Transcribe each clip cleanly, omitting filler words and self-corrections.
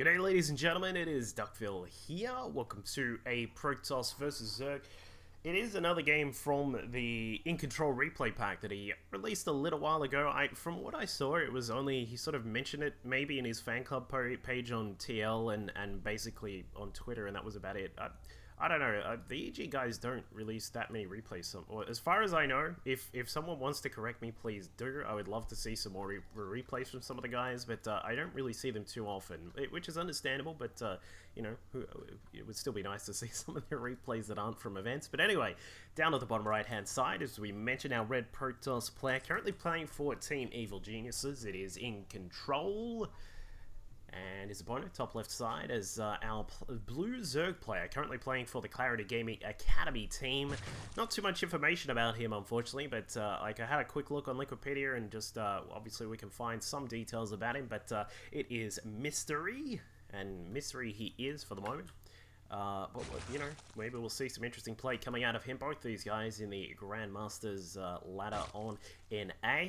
G'day ladies and gentlemen, it is Duckville here. Welcome to a Protoss vs Zerg. It is another game from the InControl replay pack that he released a little while ago. From what I saw, it was only, he sort of mentioned it maybe in his fan club page on TL and basically on Twitter, and that was about it. I don't know, the EG guys don't release that many replays. Or as far as I know, if someone wants to correct me, please do. I would love to see some more replays from some of the guys, but I don't really see them too often, which is understandable, but, you know, it would still be nice to see some of their replays that aren't from events. But anyway, down at the bottom right-hand side, as we mentioned, our red Protoss player currently playing for Team Evil Geniuses. It is InControl. And his opponent, top left side, is our blue Zerg player, currently playing for the Clarity Gaming Academy team. Not too much information about him, unfortunately, but like I had a quick look on Wikipedia, and just obviously we can find some details about him, but it is mystery, and mystery he is for the moment. But you know, maybe we'll see some interesting play coming out of him. Both these guys in the Grandmasters ladder on NA,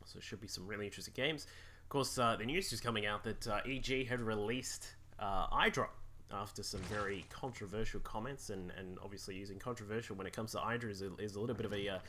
so it should be some really interesting games. Of course, the news is coming out that EG had released Hydra after some very controversial comments, and obviously using controversial when it comes to Hydra is a little bit of a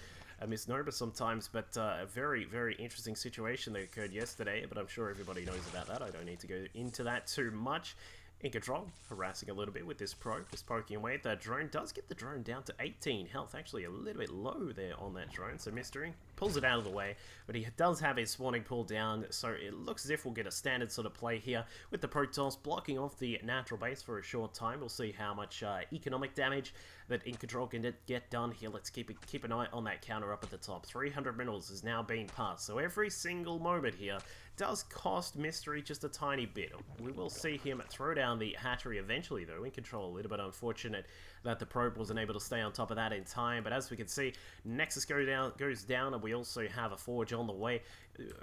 misnomer sometimes, but a very, very interesting situation that occurred yesterday, but I'm sure everybody knows about that. I don't need to go into that too much. InControl harassing a little bit with this probe, just poking away at that drone. Does get the drone down to 18 health, actually a little bit low there on that drone, so Mystery pulls it out of the way, but he does have his spawning pool down, so it looks as if we'll get a standard sort of play here with the Protoss blocking off the natural base for a short time. We'll see how much economic damage that InControl can get done here. Let's keep an eye on that counter up at the top. 300 minerals is now being passed, so every single moment here does cost Mystery just a tiny bit. We will see him throw down the hatchery eventually, though. InControl a little bit unfortunate that the probe wasn't able to stay on top of that in time, but as we can see, Nexus goes down, and we also have a Forge on the way.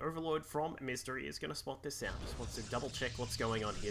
Overlord from Mystery is going to spot this out. Just wants to double check what's going on here.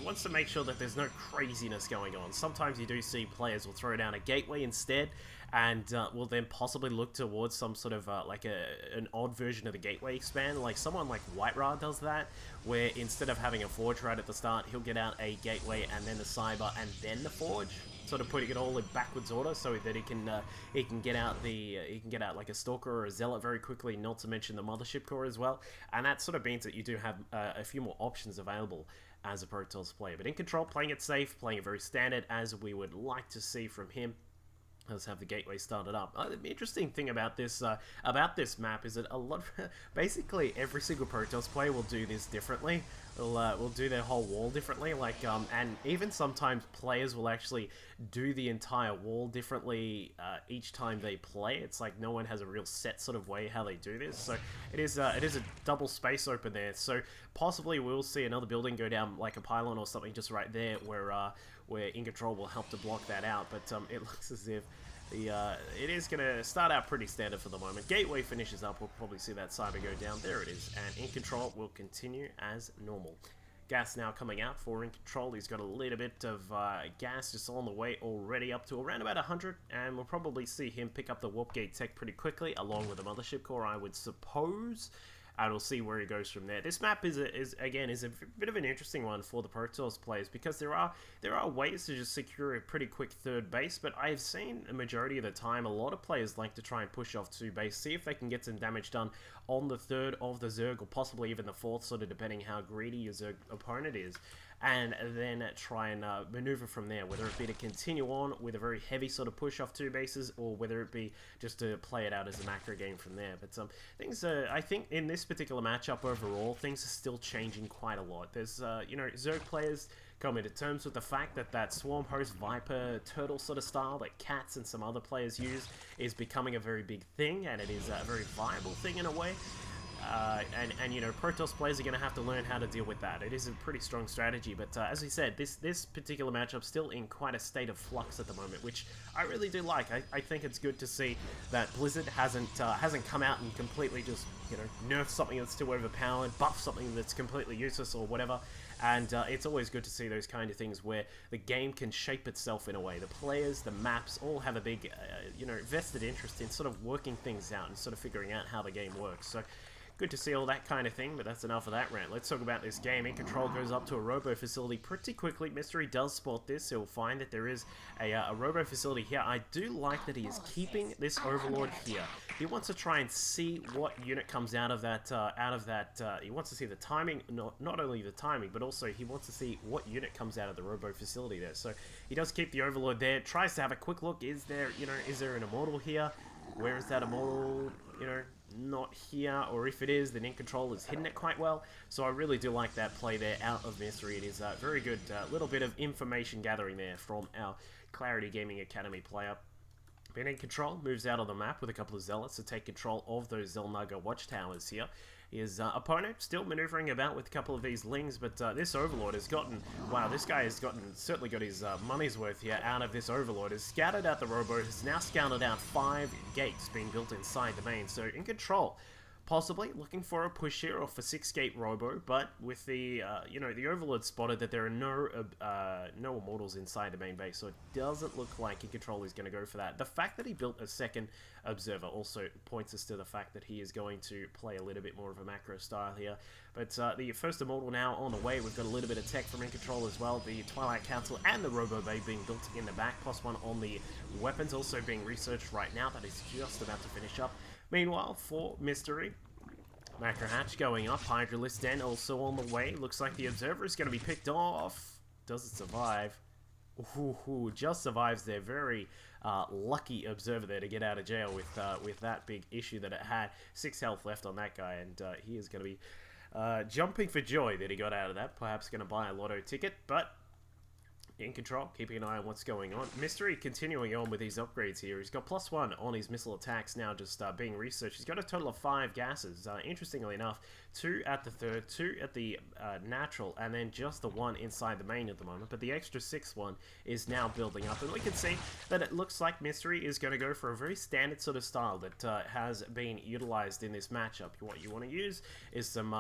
Wants to make sure that there's no craziness going on. Sometimes you do see players will throw down a gateway instead, and will then possibly look towards some sort of like an odd version of the gateway expand. Like someone like White does that, where instead of having a Forge right at the start, he'll get out a gateway and then the Cyber and then the Forge, sort of putting it all in backwards order so that he can get out like a Stalker or a Zealot very quickly, not to mention the Mothership Core as well, and that sort of means that you do have a few more options available as a Protoss player. But InControl playing it safe, playing it very standard, as we would like to see from him. Let's have the gateway started up. The interesting thing about this map is that basically every single Protoss player will do this differently. Will do their whole wall differently. Like and even sometimes players will actually do the entire wall differently each time they play. It's like no one has a real set sort of way how they do this. So it is a double space open there. So possibly we'll see another building go down, like a pylon or something, just right there where InControl will help to block that out. But it looks as if it is going to start out pretty standard for the moment. Gateway finishes up, we'll probably see that Cyber go down. There it is, and InControl will continue as normal. Gas now coming out for InControl. He's got a little bit of gas just on the way already, up to around about 100, and we'll probably see him pick up the Warp Gate tech pretty quickly, along with the Mothership Core, I would suppose. And we'll see where he goes from there. This map is a bit of an interesting one for the Protoss players, because there are ways to just secure a pretty quick third base, but I've seen a majority of the time a lot of players like to try and push off 2 base, see if they can get some damage done on the third of the Zerg, or possibly even the fourth, sort of depending how greedy your Zerg opponent is, and then try and maneuver from there, whether it be to continue on with a very heavy sort of push off 2 bases, or whether it be just to play it out as a macro game from there. But things, I think in this particular matchup overall, things are still changing quite a lot. There's, you know, Zerg players coming to terms with the fact that that Swarm Host Viper Turtle sort of style that Cats and some other players use is becoming a very big thing, and it is a very viable thing in a way. And you know, Protoss players are going to have to learn how to deal with that. It is a pretty strong strategy, but as we said, this particular matchup still in quite a state of flux at the moment, which I really do like. I think it's good to see that Blizzard hasn't come out and completely just, you know, nerf something that's too overpowered, buff something that's completely useless or whatever. And it's always good to see those kind of things where the game can shape itself in a way. The players, the maps, all have a big, you know, vested interest in sort of working things out and sort of figuring out how the game works. So good to see all that kind of thing, but that's enough of that rant. Let's talk about this game. iNcontrol goes up to a robo facility pretty quickly. Mystery does spot this. He'll find that there is a robo facility here. I do like that he is keeping this Overlord here. He wants to try and see what unit comes out of that, he wants to see the timing, not only the timing, but also he wants to see what unit comes out of the robo facility there. So he does keep the Overlord there, tries to have a quick look. Is there, is there an Immortal here? Where is that Immortal? Not here, or if it is, then iNcontrol is hitting it quite well. So I really do like that play there out of Mystery. It is a very good little bit of information gathering there from our Clarity Gaming Academy player. But iNcontrol moves out of the map with a couple of Zealots to take control of those Zelnaga watchtowers here. His opponent still maneuvering about with a couple of these Lings, but this Overlord has gotten, wow, this guy has certainly got his money's worth here out of this Overlord. Has scouted out the Robo, has now scouted out 5 gates being built inside the main. So iNcontrol, possibly looking for a push here off a 6-gate Robo, but with the, the Overlord spotted that there are no Immortals inside the main base, so it doesn't look like iNcontrol is going to go for that. The fact that he built a second Observer also points us to the fact that he is going to play a little bit more of a macro style here. But the first Immortal now on the way. We've got a little bit of tech from iNcontrol as well. The Twilight Council and the Robo Bay being built in the back, +1 on the weapons also being researched right now. That is just about to finish up. Meanwhile, for Mystery, Macro Hatch going up, Hydralisk Den also on the way. Looks like the Observer is going to be picked off. Does it survive? Ooh, just survives their very lucky Observer there to get out of jail with that big issue that it had. 6 health left on that guy, and he is going to be jumping for joy that he got out of that. Perhaps going to buy a lotto ticket, but iNcontrol, keeping an eye on what's going on. Mystery continuing on with these upgrades here. He's got +1 on his missile attacks now just being researched. He's got a total of 5 gases. Interestingly enough, 2 at the third, 2 at the natural, and then just the 1 inside the main at the moment. But the extra 6th one is now building up. And we can see that it looks like Mystery is going to go for a very standard sort of style that has been utilized in this matchup. What you want to use is some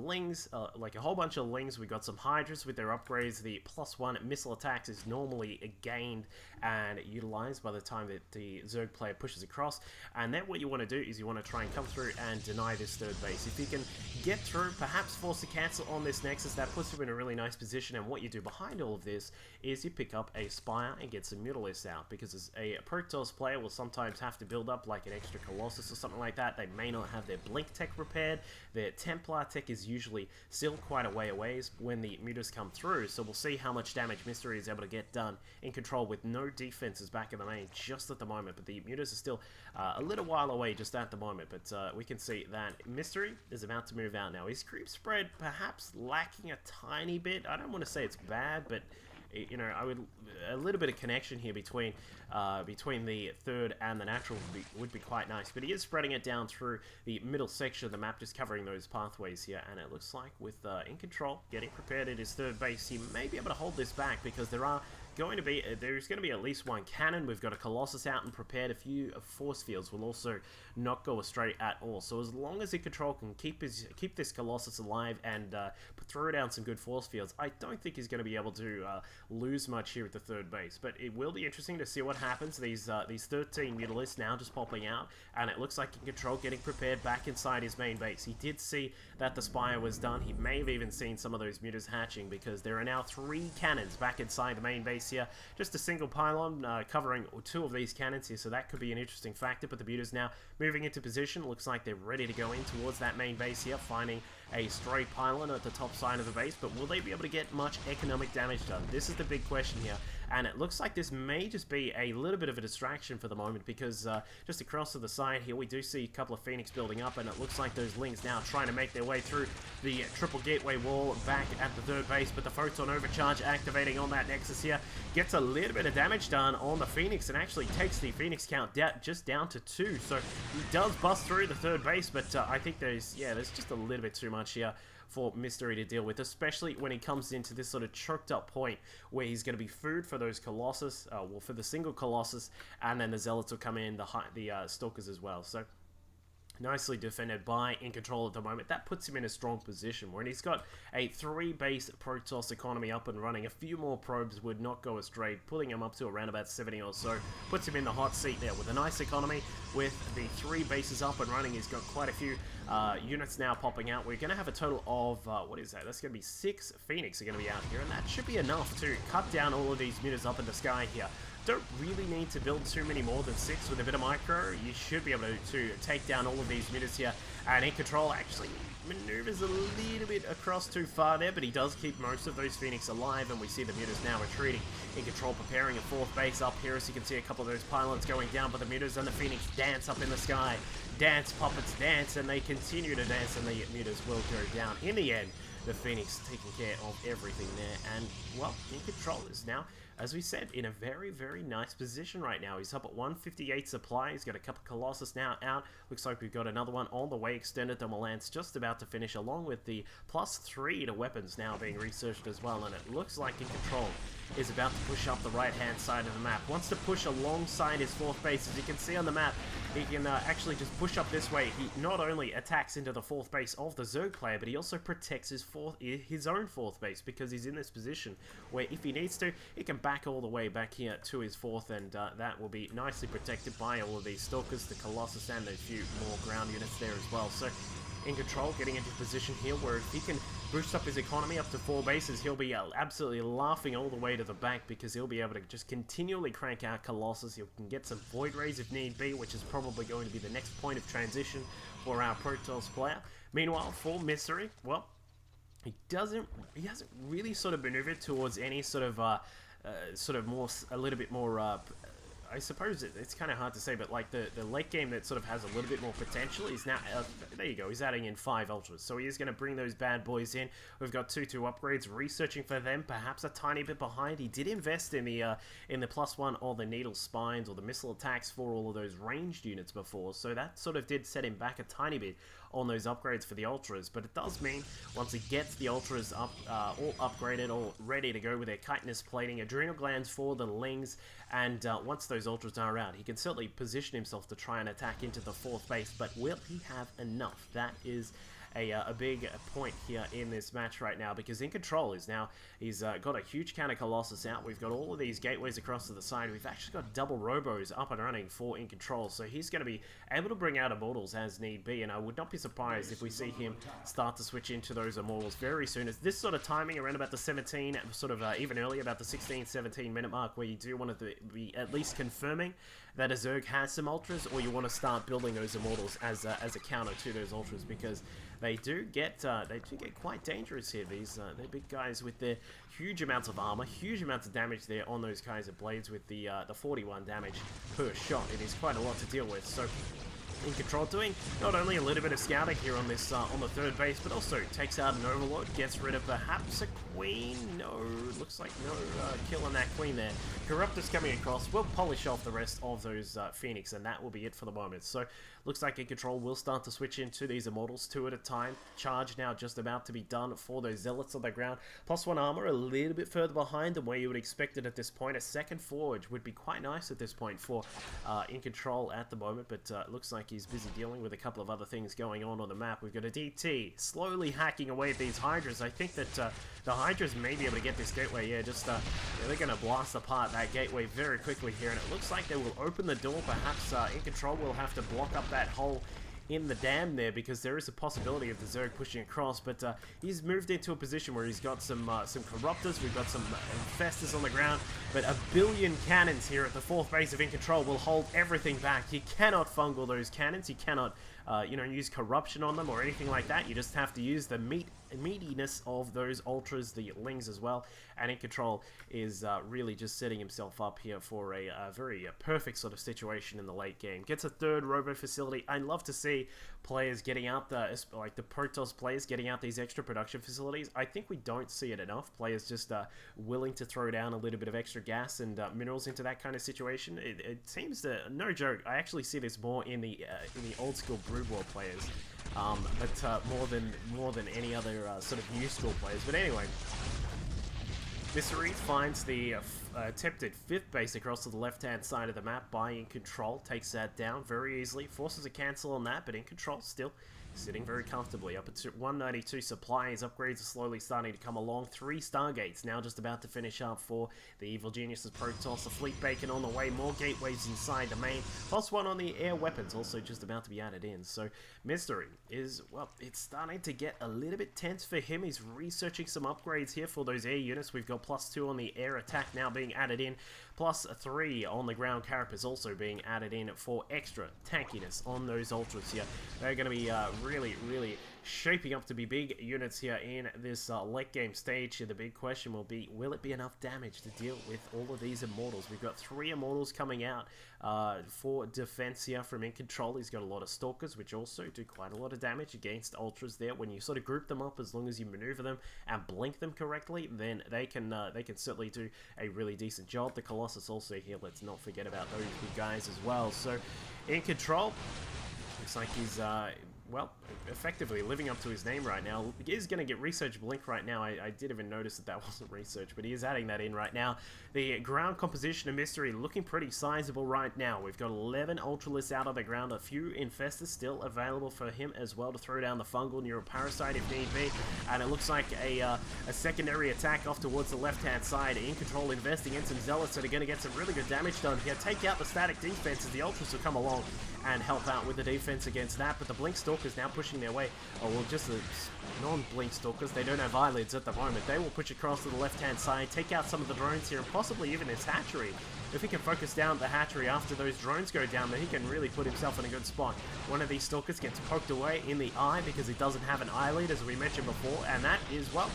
Lings, like a whole bunch of Lings. We've got some Hydras with their upgrades. The +1 missile attack is normally gained and utilized by the time that the Zerg player pushes across, and then what you want to do is you want to try and come through and deny this third base. If you can get through, perhaps force a cancel on this Nexus, that puts you in a really nice position. And what you do behind all of this is you pick up a Spire and get some Mutalisks out, because as a Protoss player will sometimes have to build up like an extra Colossus or something like that. They may not have their Blink tech prepared. Their Templar tech is usually still quite a way away when the Mutas come through, so we'll see how much damage Mystery is able to get done iNcontrol with no defenses back in the main just at the moment. But the Mutas are still a little while away just at the moment, but we can see that Mystery is about to move out now. His creep spread perhaps lacking a tiny bit. I don't want to say it's bad, but I would a little bit of connection here between the third and the natural would be quite nice. But he is spreading it down through the middle section of the map, just covering those pathways here. And it looks like with iNcontrol getting prepared at his third base, he may be able to hold this back, because there's going to be at least 1 cannon. We've got a Colossus out and prepared. A few force fields will also not go astray at all. So as long as iNcontrol can keep this Colossus alive and throw down some good force fields, I don't think he's going to be able to lose much here at the third base. But it will be interesting to see what happens. These 13 Mutalisks now just popping out, and it looks like iNcontrol getting prepared back inside his main base. He did see that the Spire was done. He may have even seen some of those Mutas hatching, because there are now 3 cannons back inside the main base here. Just a single pylon covering 2 of these cannons here, so that could be an interesting factor. But the Mutas now moving into position. Looks like they're ready to go in towards that main base here, finding a stray pylon at the top side of the base. But will they be able to get much economic damage done? This is the big question here. And it looks like this may just be a little bit of a distraction for the moment, because just across to the side here we do see a couple of Phoenix building up, and it looks like those Lings now trying to make their way through the triple gateway wall back at the third base. But the Photon Overcharge activating on that Nexus here gets a little bit of damage done on the Phoenix, and actually takes the Phoenix count just down to 2. So he does bust through the third base, but I think there's just a little bit too much here for Mystery to deal with, especially when he comes into this sort of choked up point where he's going to be food for those Colossus, for the single Colossus, and then the Zealots will come in, the Stalkers as well. So Nicely defended by iNcontrol at the moment. That puts him in a strong position where he's got a 3-base Protoss economy up and running. A few more probes would not go astray, putting him up to around about 70 or so. Puts him in the hot seat there with a nice economy. With the 3 bases up and running, he's got quite a few units now popping out. We're going to have a total of, what is that? That's going to be 6 Phoenix are going to be out here, and that should be enough to cut down all of these units up in the sky here. Don't really need to build too many more than 6 with a bit of micro. You should be able to take down all of these units here. And iNcontrol actually maneuvers a little bit across too far there, but he does keep most of those Phoenix alive, and we see the mutas now retreating. iNcontrol preparing a 4th base up here, as you can see a couple of those pylons going down, but the mutas and the Phoenix dance up in the sky. Dance, puppets dance, and they continue to dance, and the mutas will go down. In the end, the Phoenix taking care of everything there, and, well, iNcontrol is now, as we said, in a very, very nice position right now. He's up at 158 supply. He's got a couple Colossus now out. Looks like we've got another one on the way. Extended thermal lance just about to finish, along with the +3 to weapons now being researched as well. And it looks like iNcontrol is about to push up the right-hand side of the map. Wants to push alongside his 4th base. As you can see on the map, he can actually just push up this way. He not only attacks into the 4th base of the Zerg player, but he also protects his own 4th base, because he's in this position where if he needs to, he can back all the way back here to his 4th, and that will be nicely protected by all of these Stalkers, the Colossus, and a few more ground units there as well. So iNcontrol getting into position here where if he can boost up his economy up to 4 bases, he'll be absolutely laughing all the way to the back, because he'll be able to just continually crank out Colossus. He can get some Void Rays if need be, which is probably going to be the next point of transition for our Protoss player. Meanwhile, for Mystery, well, he hasn't really sort of maneuvered towards any sort of a little bit more I suppose it's kind of hard to say, but like the late game that sort of has a little bit more potential is now, there you go, he's adding in 5 Ultras. So he is going to bring those bad boys in. We've got 2 upgrades, researching for them, perhaps a tiny bit behind. He did invest in the +1 or the needle spines or the missile attacks for all of those ranged units before, so that sort of did set him back a tiny bit on those upgrades for the Ultras. But it does mean once he gets the Ultras up, all upgraded, all ready to go with their chitinous plating, adrenal glands for the Lings, and once those Ultras are out, he can certainly position himself to try and attack into the 4th base, but will he have enough? That is a big point here in this match right now, because iNcontrol is now, he's got a huge counter Colossus out. We've got all of these gateways across to the side. We've actually got double Robos up and running for iNcontrol, so he's going to be able to bring out Immortals as need be, and I would not be surprised if we see him start to switch into those Immortals very soon. As this sort of timing around about the 17, sort of even earlier, about the 16-17 minute mark, where you do want to be at least confirming that a Zerg has some Ultras, or you want to start building those Immortals as a counter to those Ultras, because they do get quite dangerous here. They're big guys with their huge amounts of armor, huge amounts of damage there on those Kaiser blades with the 41 damage per shot. It is quite a lot to deal with. So iNcontrol doing not only a little bit of scouting here on this on the 3rd base, but also takes out an Overlord, gets rid of perhaps a Queen. No, looks like no kill on that Queen there. Corruptor's coming across, will polish off the rest of those Phoenix, and that will be it for the moment. So looks like iNcontrol will start to switch into these Immortals 2 at a time. Charge now just about to be done for those Zealots on the ground. +1 armor, a little bit further behind than where you would expect it at this point. A 2nd Forge would be quite nice at this point for iNcontrol at the moment, but looks like he's busy dealing with a couple of other things going on the map. We've got a DT slowly hacking away at these Hydras. I think that the Hydras may be able to get this gateway. Yeah, just they're going to blast apart that gateway very quickly here, and it looks like they will open the door. Perhaps iNcontrol will have to block up that hole in the dam there, because there is a possibility of the Zerg pushing across, but he's moved into a position where he's got some Corruptors, we've got some Infestors on the ground, but a billion cannons here at the 4th base of iNcontrol will hold everything back. He cannot fungal those cannons, he cannot use corruption on them or anything like that. You just have to use the meatiness of those Ultras, the Lings as well, and iNcontrol is really just setting himself up here for a very perfect sort of situation in the late game. Gets a 3rd Robo facility. I'd love to see players getting out like the Protoss players getting out these extra production facilities. I think we don't see it enough. Players just willing to throw down a little bit of extra gas and minerals into that kind of situation. It seems to, no joke, I actually see this more in the old school Brood War players. But more than any other sort of new school players. But anyway, Mystery finds the attempted 5th base across to the left-hand side of the map by iNcontrol. Takes that down very easily. Forces a cancel on that, but iNcontrol still sitting very comfortably. Up at 192 supply. His upgrades are slowly starting to come along. 3 Stargates now just about to finish up for the Evil Geniuses Protoss. The Fleet Bacon on the way. More gateways inside the main. +1 on the air weapons also just about to be added in. So Mystery is, well, it's starting to get a little bit tense for him. He's researching some upgrades here for those air units. We've got +2 on the air attack now being added in. +3 on the ground carapace also being added in for extra tankiness on those ultras here. They're going to be really shaping up to be big units here in this late game stage here. The big question will be, will it be enough damage to deal with all of these immortals? We've got 3 immortals coming out for defense here from iNcontrol. He's got a lot of stalkers, which also do quite a lot of damage against ultras there. When you sort of group them up, as long as you maneuver them and blink them correctly, then they can certainly do a really decent job. The Colossus also here, let's not forget about those big guys as well. So iNcontrol looks like he's well, effectively living up to his name right now. He is going to get Research Blink right now. I did even notice that that wasn't research, but he is adding that in right now. The ground composition of Mystery looking pretty sizable right now. We've got 11 Ultralists out of the ground, a few Infestors still available for him as well to throw down the Fungal Neuroparasite if need be, and it looks like a secondary attack off towards the left-hand side. iNcontrol investing in some Zealots that are going to get some really good damage done here. Take out the static defense as the Ultras will come along and help out with the defense against that, but the Blink Stalkers now pushing their way, or well, just the non-Blink Stalkers, they don't have eyelids at the moment. They will push across to the left-hand side, take out some of the drones here, and possibly even his hatchery. If he can focus down the hatchery after those drones go down, then he can really put himself in a good spot. One of these Stalkers gets poked away in the eye because he doesn't have an eyelid, as we mentioned before, and that is, well,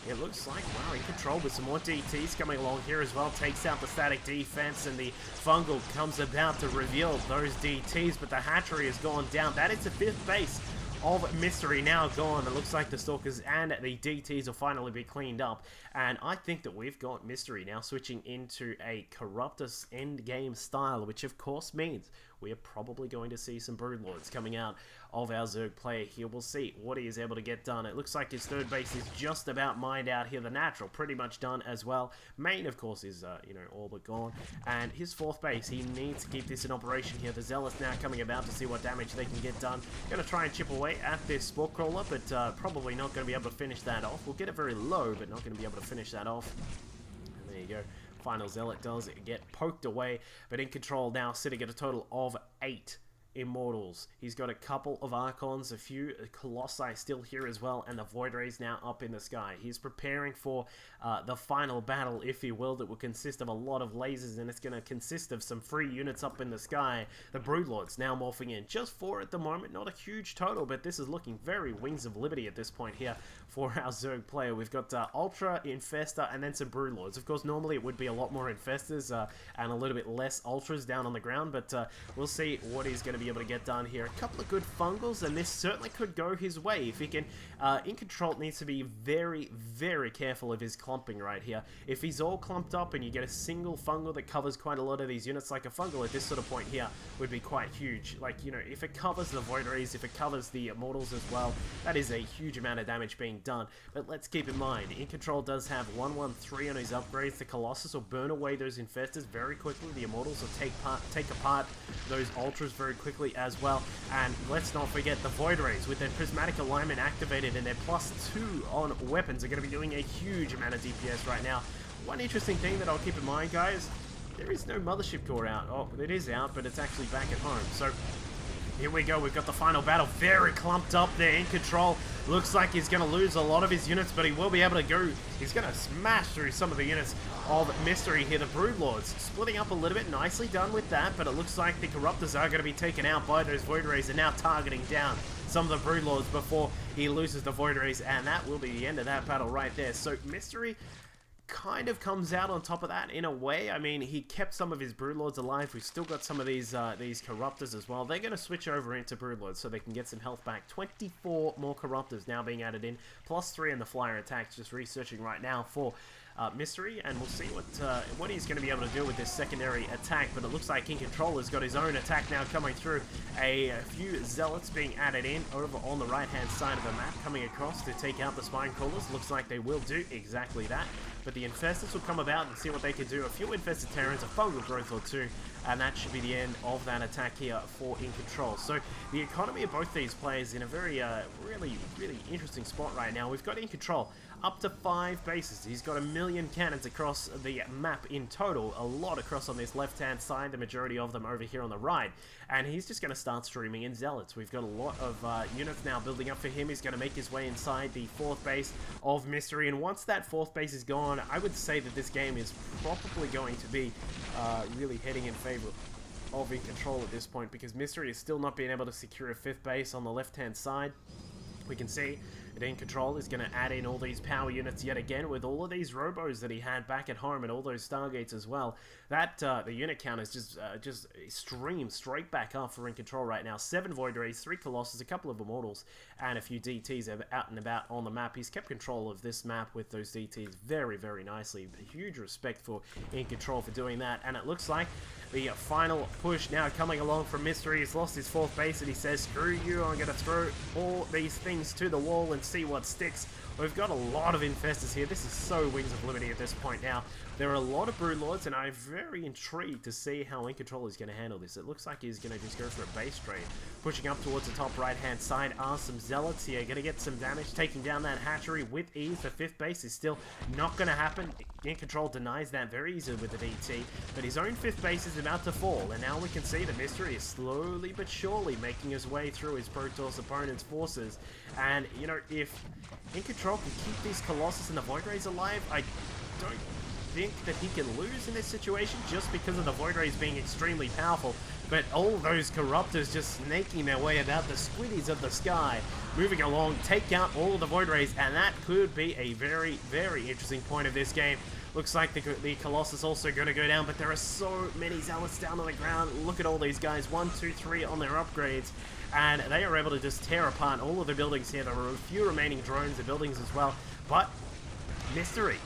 it looks like, wow, iNcontrol with some more DTs coming along here as well. Takes out the static defense, and the Fungal comes about to reveal those DTs, but the hatchery has gone down. That is the 5th base of Mystery now gone. It looks like the Stalkers and the DTs will finally be cleaned up, and I think that we've got Mystery now switching into a Corruptus endgame style, which of course means we are probably going to see some Broodlords coming out of our Zerg player here. We'll see what he is able to get done. It looks like his 3rd base is just about mined out here. The Natural pretty much done as well. Main, of course, is, you know, all but gone. And his 4th base, he needs to keep this in operation here. The Zealots now coming about to see what damage they can get done. Going to try and chip away at this Spore Crawler, but probably not going to be able to finish that off. We'll get it very low, but not going to be able to finish that off. And there you go. Final Zealot does get poked away, but iNcontrol now sitting at a total of 8 Immortals. He's got a couple of Archons, a few Colossi still here as well, and the Void Rays now up in the sky. He's preparing for the final battle, if you will, that will consist of a lot of lasers, and it's going to consist of some free units up in the sky. The Broodlords now morphing in. Just 4 at the moment, not a huge total, but this is looking very Wings of Liberty at this point here for our Zerg player. We've got Ultra, Infestor, and then some Broodlords. Of course, normally it would be a lot more Infestors and a little bit less Ultras down on the ground, but we'll see what he's going to be able to get done here. A couple of good Fungals, and this certainly could go his way if he can. iNcontrol needs to be very careful of his clumping right here. If he's all clumped up and you get a single Fungal that covers quite a lot of these units, like a Fungal at this sort of point here would be quite huge. Like, you know, if it covers the Void Rays, if it covers the Immortals as well, that is a huge amount of damage being done. But let's keep in mind, iNcontrol does have 113 on his upgrades. The Colossus will burn away those Infestors very quickly. The Immortals will take apart those Ultras very quickly as well. And let's not forget the Void Rays with their Prismatic Alignment activated and their +2 on weapons are going to be doing a huge amount of DPS right now. One interesting thing that I'll keep in mind, guys, there is no Mothership Core out. Oh, it is out, but it's actually back at home. So here we go. We've got the final battle. Very clumped up there. iNcontrol looks like he's going to lose a lot of his units, but he will be able to go. He's going to smash through some of the units of Mystery here. The Broodlords splitting up a little bit. Nicely done with that, but it looks like the Corruptors are going to be taken out by those Void Rays and now targeting down some of the Broodlords before he loses the Void Rays, and that will be the end of that battle right there. So Mystery kind of comes out on top of that in a way. I mean, he kept some of his Broodlords alive. We've still got some of these Corruptors as well. They're going to switch over into Broodlords so they can get some health back. 24 more Corruptors now being added in, +3 in the flyer attacks. Just researching right now for Mystery, and we'll see what he's going to be able to do with this secondary attack. But it looks like iNcontrol has got his own attack now coming through. A few Zealots being added in over on the right-hand side of the map, coming across to take out the Spine Crawlers. Looks like they will do exactly that. But the Infestors will come about and see what they can do. A few Infested Terrans, a Fungal Growth or two, and that should be the end of that attack here for iNcontrol. So the economy of both these players in a very, really interesting spot right now. We've got iNcontrol up to 5 bases. He's got 1 million cannons across the map in total, a lot across on this left-hand side, the majority of them over here on the right. And he's just going to start streaming in Zealots. We've got a lot of units now building up for him. He's going to make his way inside the 4th base of Mystery, and once that 4th base is gone, I would say that this game is probably going to be really heading in favor of iNcontrol at this point, because Mystery is still not being able to secure a 5th base on the left-hand side. We can see that iNcontrol is going to add in all these power units yet again with all of these robos that he had back at home and all those Stargates as well. That the unit count is just streamed straight back up for iNcontrol right now. 7 Void Rays, 3 Colossus, a couple of Immortals, and a few DTs out and about on the map. He's kept control of this map with those DTs very, very nicely. Huge respect for iNcontrol for doing that, and it looks like the final push now coming along from Mystery. He's lost his 4th base and he says, screw you, I'm going to throw all these things to the wall and see what sticks. We've got a lot of Infestors here. This is so Wings of Liberty at this point now. There are a lot of Broodlords, and I'm very intrigued to see how iNcontrol is going to handle this. It looks like he's going to just go for a base trade. Pushing up towards the top right-hand side are some Zealots here. Going to get some damage, taking down that hatchery with ease. The 5th base is still not going to happen. iNcontrol denies that very easily with the DT, but his own 5th base is about to fall, and now we can see that Mystery is slowly but surely making his way through his Protoss opponent's forces. And, you know, if iNcontrol can keep these Colossus and the Void Rays alive, I don't think that he can lose in this situation just because of the Void Rays being extremely powerful. But all those Corruptors just snaking their way about the squiddies of the sky, moving along, take out all of the Void Rays, and that could be a very, very interesting point of this game. Looks like the Colossus also going to go down, but there are so many Zealots down on the ground. Look at all these guys, 1, 2, 3 on their upgrades, and they are able to just tear apart all of the buildings here. There are a few remaining drones and buildings as well, but Mystery,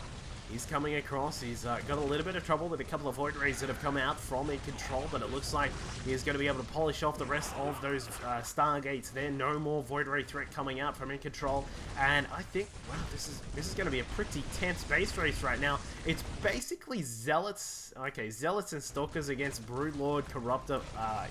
he's coming across. He's got a little bit of trouble with a couple of Void Rays that have come out from iNcontrol, but it looks like he's going to be able to polish off the rest of those Stargates there. No more Void Ray threat coming out from iNcontrol, and I think, wow, this is going to be a pretty tense base race right now. It's basically Zealots, okay, Zealots and Stalkers against Broodlord, Corruptor,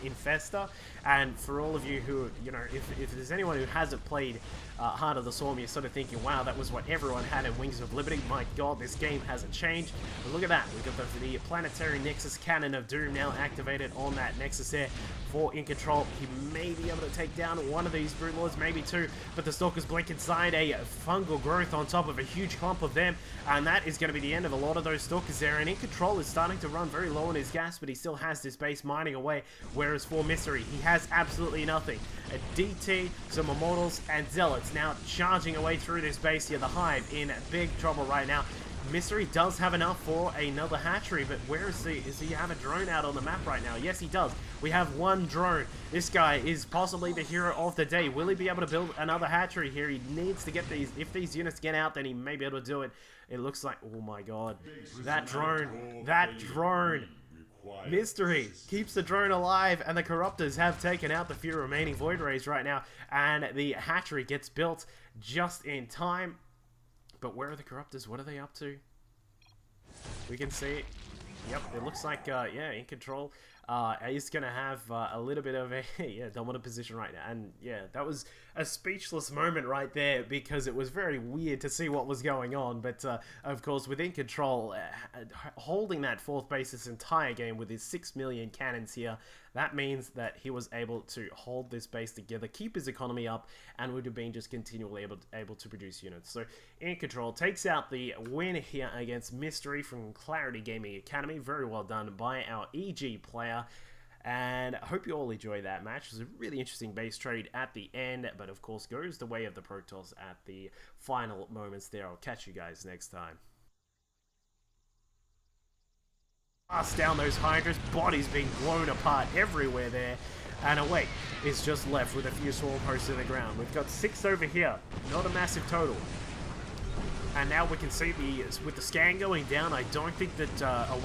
Infestor, and for all of you who, you know, if there's anyone who hasn't played Heart of the Swarm, you're sort of thinking, wow, that was what everyone had in Wings of Liberty. My god, this game hasn't changed. But look at that, we've got the Planetary Nexus Cannon of Doom now activated on that Nexus there for iNcontrol. He may be able to take down one of these Broodlords, maybe 2, but the Stalkers blink inside a Fungal Growth on top of a huge clump of them, and that is going to be the end of a lot of those Stalkers there. And iNcontrol is starting to run very low on his gas, but he still has this base mining away, whereas for Mystery, he has absolutely nothing. A DT, some Immortals, and Zealots now charging away through this base here. The Hive in big trouble right now. Mystery does have enough for another hatchery, but where is he? Does he have a drone out on the map right now? Yes, he does. We have 1 drone. This guy is possibly the hero of the day. Will he be able to build another hatchery here? He needs to get these. If these units get out, then he may be able to do it. It looks like, oh my god, that drone. Mystery keeps the drone alive, and the Corruptors have taken out the few remaining Void Rays right now, and the hatchery gets built just in time. But where are the Corruptors? What are they up to? We can see, yep, it looks like, yeah, iNcontrol is going to have a little bit of a dominant position right now. And yeah, that was a speechless moment right there, because it was very weird to see what was going on. But of course, with iNcontrol holding that 4th base this entire game with his 6 million cannons here, that means that he was able to hold this base together, keep his economy up, and would have been just continually able to produce units. So iNcontrol takes out the win here against Mystery from Clarity Gaming Academy. Very well done by our EG player. And I hope you all enjoy that match. It was a really interesting base trade at the end, but of course goes the way of the Protoss at the final moments there. I'll catch you guys next time. Blast down those Hydras, bodies being blown apart everywhere there, and a wake is just left with a few swarm hosts in the ground. We've got 6 over here, not a massive total. And now we can see with the scan going down, I don't think that